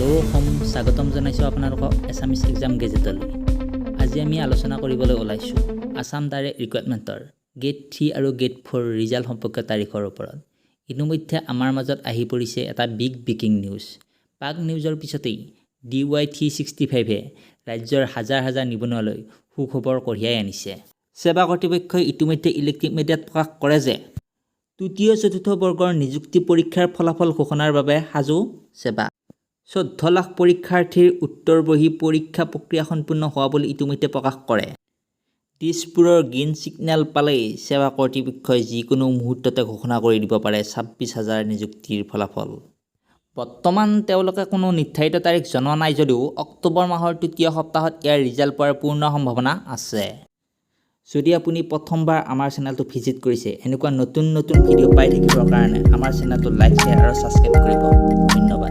Hello' স্বাগতম জনাইছোঁ আপোনালোকক এছামিছ এক্সাম গেজেটলৈ। আজি আমি আলোচনা কৰিবলৈ ওলাইছোঁ আছাম ডাইৰেক্ট ৰিক্ৰুইটমেণ্টৰ গেট 3 আৰু গেট 4 ৰিজাল্ট সম্পৰ্কীয় তাৰিখৰ ওপৰত। ইতিমধ্যে আমাৰ মাজত আহি পৰিছে এটা বিগ ব্ৰেকিং নিউজ। পাক নিউজৰ পিছতেই DY365এ ৰাজ্যৰ হাজাৰ হাজাৰ নিবনুৱালৈ সুখবৰ কঢ়িয়াই আনিছে। সেৱা কৰ্তৃপক্ষই ইতিমধ্যে ইলেক্ট্ৰনিক মিডিয়াত প্ৰকাশ কৰে যে তৃতীয় চতুৰ্থ বৰ্গৰ নিযুক্তি পৰীক্ষাৰ ফলাফল ঘোষণাৰ বাবে সাজু সেৱা। 14 লাখ পৰীক্ষাৰ্থীৰ উত্তৰ বহি পৰীক্ষা প্ৰক্ৰিয়া সম্পূৰ্ণ হোৱা বুলি ইতিমধ্যে প্ৰকাশ কৰে। দিছপুৰৰ গ্ৰীণ ছিগনেল পালেই সেৱা কৰ্তৃপক্ষই যিকোনো মুহূৰ্ততে ঘোষণা কৰি দিব পাৰে 26,000 নিযুক্তিৰ ফলাফল। বৰ্তমান তেওঁলোকে কোনো নিৰ্ধাৰিত তাৰিখ জনোৱা নাই যদিও অক্টোবৰ মাহৰ তৃতীয় সপ্তাহত ইয়াৰ ৰিজাল্ট পোৱাৰ পূৰ্ণ সম্ভাৱনা আছে। যদি আপুনি প্ৰথমবাৰ আমাৰ চেনেলটো ভিজিট কৰিছে, এনেকুৱা নতুন নতুন ভিডিঅ' পাই থাকিবৰ কাৰণে আমাৰ চেনেলটো লাইক, শ্বেয়াৰ আৰু ছাবস্ক্ৰাইব কৰিব। ধন্যবাদ।